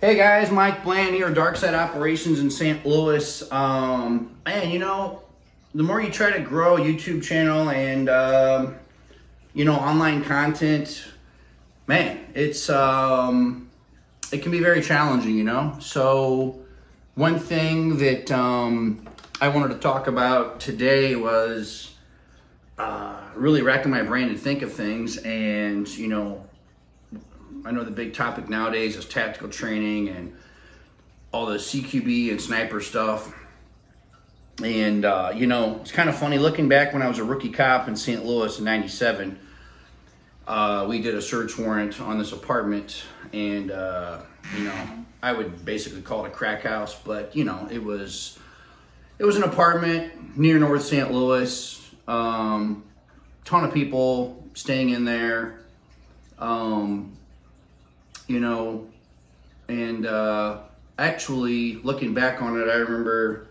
Hey guys, Mike Bland here, Dark Side Operations in St. Louis. Man, you know, the more you try to grow a YouTube channel and, online content, man, it can be very challenging, you know? So one thing that I wanted to talk about today was really racking my brain to think of things. And, I know the big topic nowadays is tactical training and all the CQB and sniper stuff. And, it's kind of funny looking back when I was a rookie cop in St. Louis in '97. We did a search warrant on this apartment, and, I would basically call it a crack house, but, it was an apartment near North St. Louis, ton of people staying in there. Actually looking back on it, I remember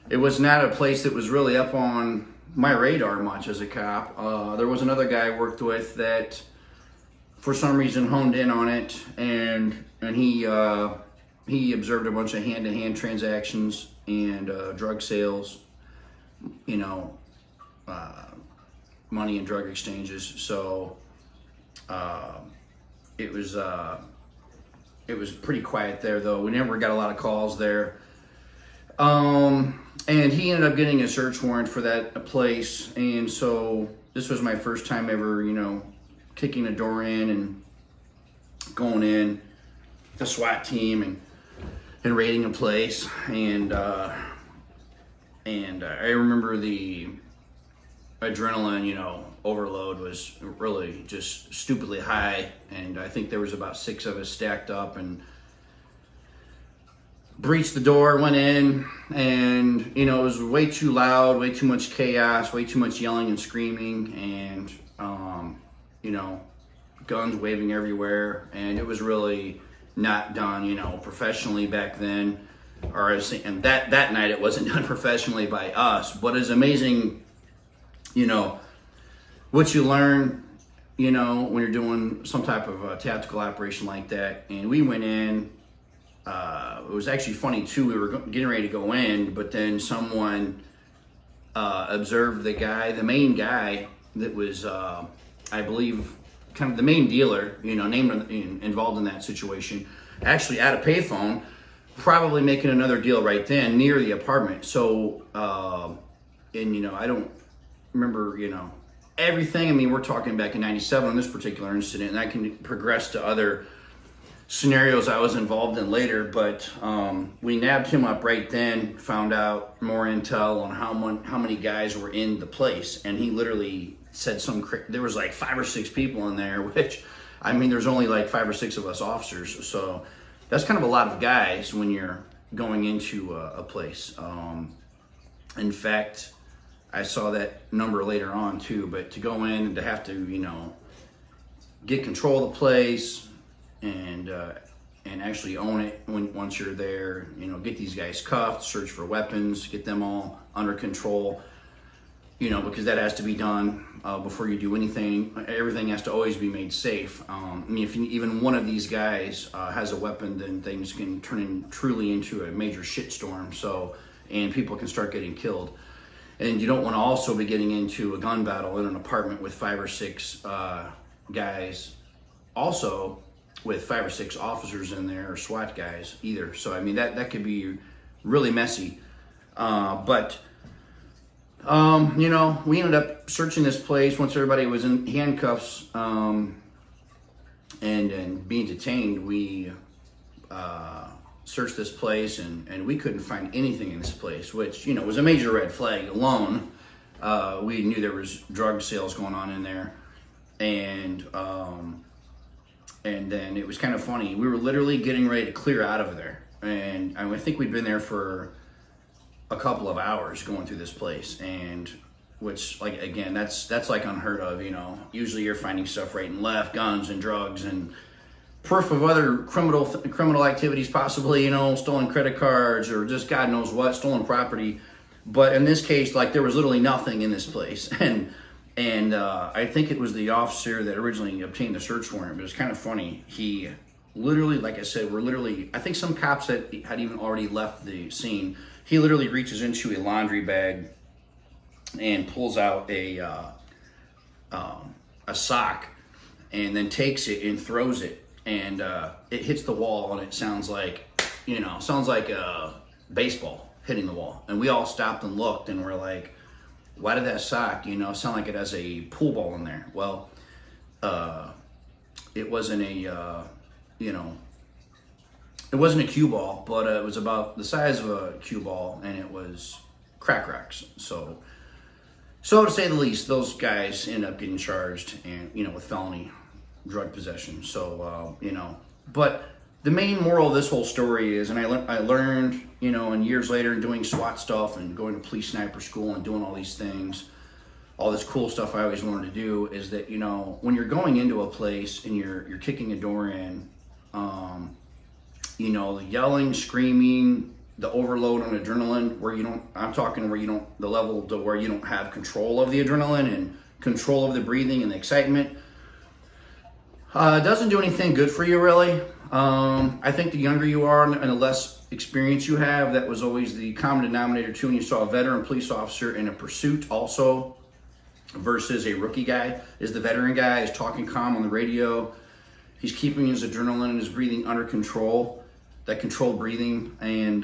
it was not a place that was really up on my radar much as a cop. There was another guy I worked with that for some reason honed in on it, and he observed a bunch of hand-to-hand transactions and drug sales, money and drug exchanges. So it was pretty quiet there, though. We never got a lot of calls there. And he ended up getting a search warrant for that place. And so this was my first time ever, kicking a door in and going in, the SWAT team and raiding a place. And I remember the adrenaline, overload was really just stupidly high, and I think there was about 6 of us stacked up and breached the door, went in, and it was way too loud, way too much chaos, way too much yelling and screaming, and guns waving everywhere, and it was really not done professionally back then, and that night it wasn't done professionally by us. But it's amazing what you learn, when you're doing some type of a tactical operation like that. And we went in, it was actually funny too, we were getting ready to go in, but then someone observed the main guy that was, I believe, kind of the main dealer, named involved in that situation, actually at a payphone, probably making another deal right then near the apartment. So, I don't remember, everything. I mean, we're talking back in '97 on this particular incident, and I can progress to other scenarios I was involved in later, but we nabbed him up right then, found out more intel on how many guys were in the place, and he literally said there was like 5 or 6 people in there, which, I mean, there's only like 5 or 6 of us officers, so that's kind of a lot of guys when you're going into a place. In fact, I saw that number later on too, but to go in and to have to, get control of the place and actually own it once you're there, get these guys cuffed, search for weapons, get them all under control, because that has to be done before you do anything. Everything has to always be made safe. If even one of these guys has a weapon, then things can turn truly into a major shitstorm. So, and people can start getting killed. And you don't want to also be getting into a gun battle in an apartment with 5 or 6 guys, also with 5 or 6 officers in there, or SWAT guys either. So, I mean, that could be really messy. But we ended up searching this place once everybody was in handcuffs and being detained. We searched this place, and we couldn't find anything in this place, which was a major red flag alone. We knew there was drug sales going on in there, and then it was kind of funny. We were literally getting ready to clear out of there, and I think we'd been there for a couple of hours going through this place, and which, like, again, that's like unheard of. Usually you're finding stuff right and left, guns and drugs and proof of other criminal activities, possibly, stolen credit cards or just God knows what, stolen property. But in this case, like, there was literally nothing in this place. And I think it was the officer that originally obtained the search warrant, but it was kind of funny. He literally, like I said, I think some cops had even already left the scene. He literally reaches into a laundry bag and pulls out a sock, and then takes it and throws it, and it hits the wall, and it sounds like a baseball hitting the wall. And we all stopped and looked, and we're like, why did that sock, sound like it has a pool ball in there? Well, it wasn't a it wasn't a cue ball, but it was about the size of a cue ball, and it was crack rocks. So to say the least, those guys end up getting charged and with felony drug possession. So but the main moral of this whole story is, and I learned, and years later doing SWAT stuff and going to police sniper school and doing all these things, all this cool stuff I always wanted to do, is that when you're going into a place and you're kicking a door in, the yelling, screaming, the overload on adrenaline, the level to where you don't have control of the adrenaline and control of the breathing and the excitement, doesn't do anything good for you, really. I think the younger you are and the less experience you have, that was always the common denominator too when you saw a veteran police officer in a pursuit also versus a rookie guy, is the veteran guy is talking calm on the radio. He's keeping his adrenaline and his breathing under control, that controlled breathing, and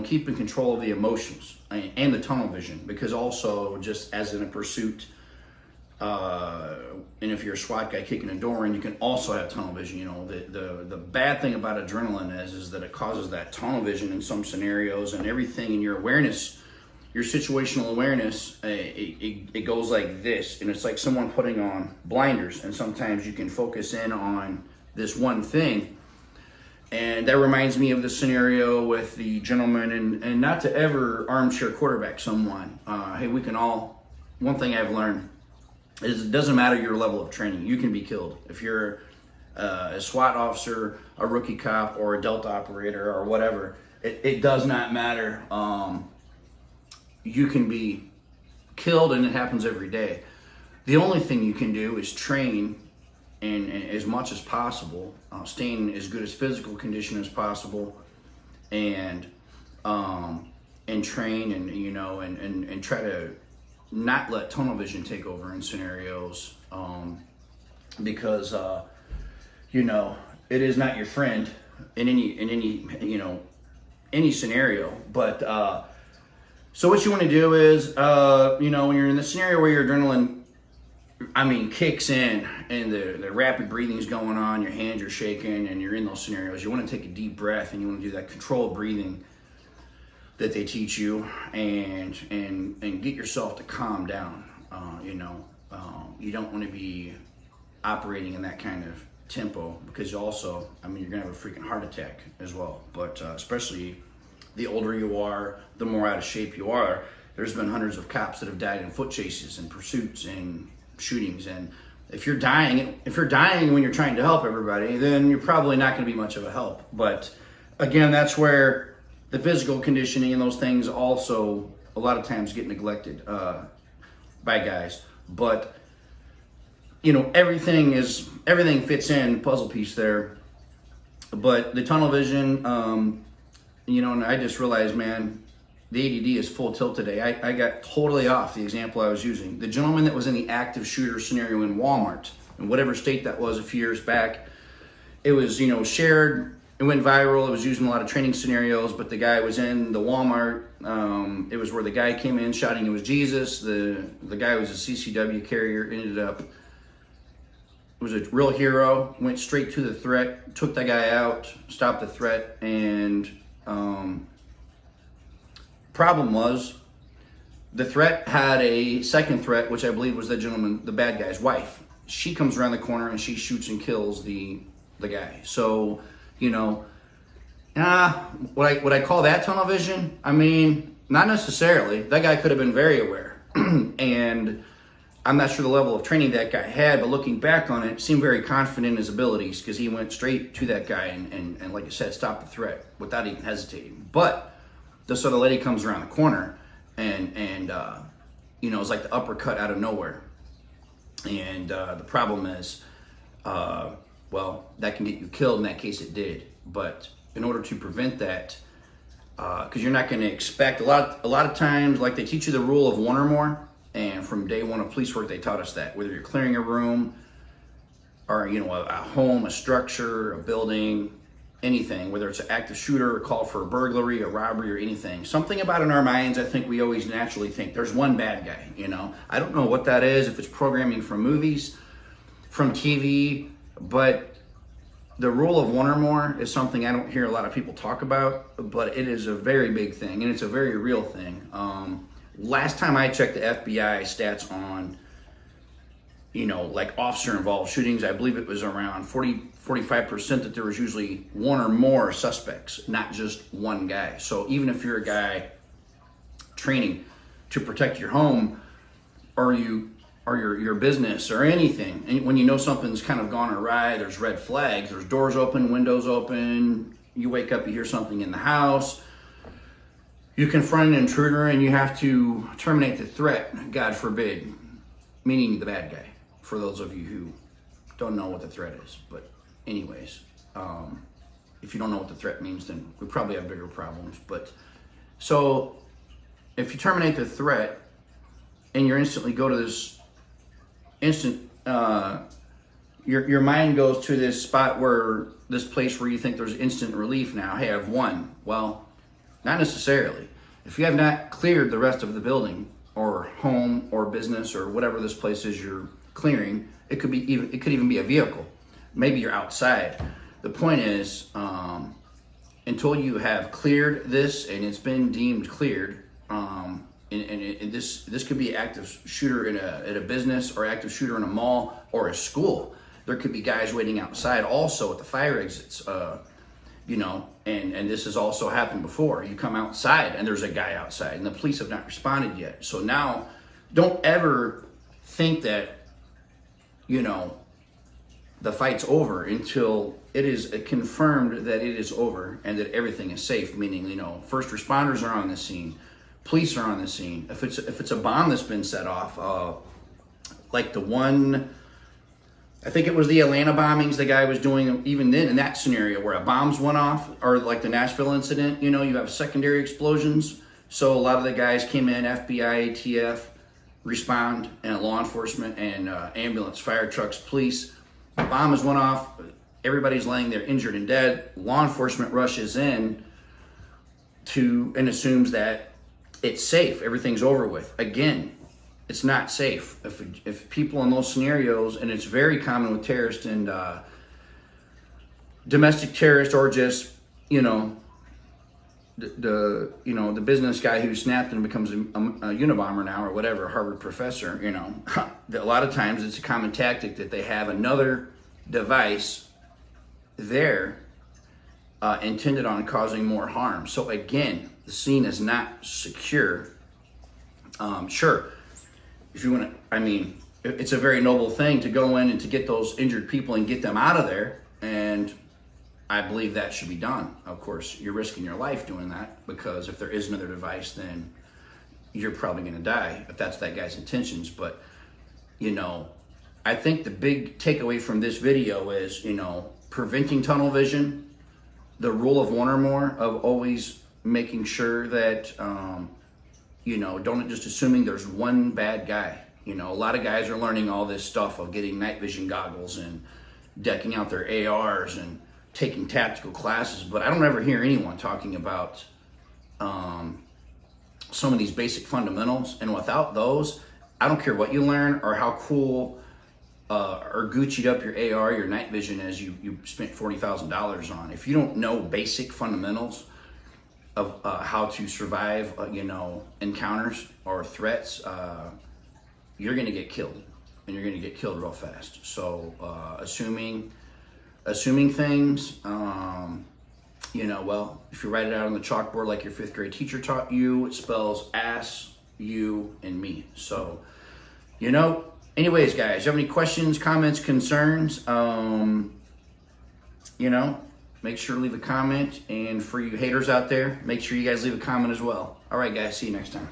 keeping control of the emotions and the tunnel vision, because also just as in a pursuit, and if you're a SWAT guy kicking a door in, you can also have tunnel vision. The bad thing about adrenaline is that it causes that tunnel vision in some scenarios, and everything in your awareness, your situational awareness, it goes like this, and it's like someone putting on blinders, and sometimes you can focus in on this one thing. And that reminds me of the scenario with the gentleman, and not to ever armchair quarterback someone. One thing I've learned is it doesn't matter your level of training. You can be killed. If you're a SWAT officer, a rookie cop, or a Delta operator, or whatever, it does not matter. You can be killed, and it happens every day. The only thing you can do is train and as much as possible, stay in as good as physical condition as possible, and train and try to not let tunnel vision take over in scenarios, because it is not your friend in any scenario. But so what you want to do is when you're in the scenario where your adrenaline kicks in and the rapid breathing is going on, your hands are shaking, and you're in those scenarios, you want to take a deep breath, and you want to do that controlled breathing that they teach you, and get yourself to calm down. You don't want to be operating in that kind of tempo, because also, you're gonna have a freaking heart attack as well. But especially the older you are, the more out of shape you are. There's been hundreds of cops that have died in foot chases and pursuits and shootings, and if you're dying when you're trying to help everybody, then you're probably not going to be much of a help. But again, that's where the physical conditioning and those things also a lot of times get neglected by guys. But everything fits in, puzzle piece there. But the tunnel vision, and I just realized, man, the ADD is full tilt today. I got totally off the example I was using. The gentleman that was in the active shooter scenario in Walmart, in whatever state that was a few years back, it was, shared, it went viral, it was used in a lot of training scenarios, but the guy was in the Walmart. It was where the guy came in shouting it was Jesus. The guy was a CCW carrier, ended up, was a real hero, went straight to the threat, took the guy out, stopped the threat, and problem was the threat had a second threat, which I believe was the gentleman, the bad guy's wife. She comes around the corner and she shoots and kills the guy. So, would I call that tunnel vision? Not necessarily. That guy could have been very aware. And I'm not sure the level of training that guy had, but looking back on it, seemed very confident in his abilities, because he went straight to that guy and like I said, stopped the threat without even hesitating. But this other lady comes around the corner and it's like the uppercut out of nowhere. And the problem is, well, that can get you killed. In that case, it did. But in order to prevent that, because you're not going to expect a lot of times, like they teach you the rule of one or more, and from day one of police work, they taught us that whether you're clearing a room or a home, a structure, a building, anything, whether it's an active shooter, a call for a burglary, a robbery, or anything, something about in our minds, I think we always naturally think there's one bad guy. I don't know what that is, if it's programming from movies, from TV, but the rule of one or more is something I don't hear a lot of people talk about, but it is a very big thing, and it's a very real thing. Last time I checked the FBI stats on, like officer-involved shootings, I believe it was around 45% that there was usually one or more suspects, not just one guy. So even if you're a guy training to protect your home or your business or anything, and when you know something's kind of gone awry, there's red flags, there's doors open, windows open, you wake up, you hear something in the house, you confront an intruder and you have to terminate the threat, God forbid, meaning the bad guy, for those of you who don't know what the threat is. But anyways, if you don't know what the threat means, then we probably have bigger problems. But so if you terminate the threat and you're instantly go to this instant, your mind goes to this spot where this place where you think there's instant relief now. Hey, I've won. Well, not necessarily. If you have not cleared the rest of the building or home or business or whatever this place is you're clearing, it could even be a vehicle. Maybe you're outside. The point is, until you have cleared this and it's been deemed cleared, and this could be active shooter at a business or active shooter in a mall or a school. There could be guys waiting outside also at the fire exits, and this has also happened before. You come outside and there's a guy outside and the police have not responded yet. So now don't ever think that, the fight's over until it is confirmed that it is over and that everything is safe, meaning, first responders are on the scene, police are on the scene. If it's a bomb that's been set off, like the one, I think it was the Atlanta bombings the guy was doing, even then in that scenario where a bombs went off, or like the Nashville incident, you have secondary explosions. So a lot of the guys came in, FBI, ATF, respond, and law enforcement and ambulance, fire trucks, police. The bomb has went off, everybody's laying there injured and dead. Law enforcement rushes in and assumes that it's safe, everything's over with. Again, it's not safe. If people in those scenarios, and it's very common with terrorists and domestic terrorists, or just the business guy who snapped and becomes a Unabomber now or whatever, a Harvard professor, a lot of times it's a common tactic that they have another device there intended on causing more harm. So again, the scene is not secure. Sure, if you want to, it's a very noble thing to go in and to get those injured people and get them out of there, and I believe that should be done. Of course, you're risking your life doing that, because if there is another device, then you're probably going to die if that's that guy's intentions. But, I think the big takeaway from this video is, preventing tunnel vision, the rule of one or more, of always making sure that, don't just assuming there's one bad guy. A lot of guys are learning all this stuff of getting night vision goggles and decking out their ARs and taking tactical classes, but I don't ever hear anyone talking about some of these basic fundamentals. And without those, I don't care what you learn or how cool or Gucci'd up your AR, your night vision as you spent $40,000 on. If you don't know basic fundamentals of how to survive, encounters or threats, you're going to get killed, and you're going to get killed real fast. So assuming things, well, if you write it out on the chalkboard like your 5th grade teacher taught you, it spells ass, you, and me. So, anyways, guys, you have any questions, comments, concerns, make sure to leave a comment. And for you haters out there, make sure you guys leave a comment as well. All right, guys, see you next time.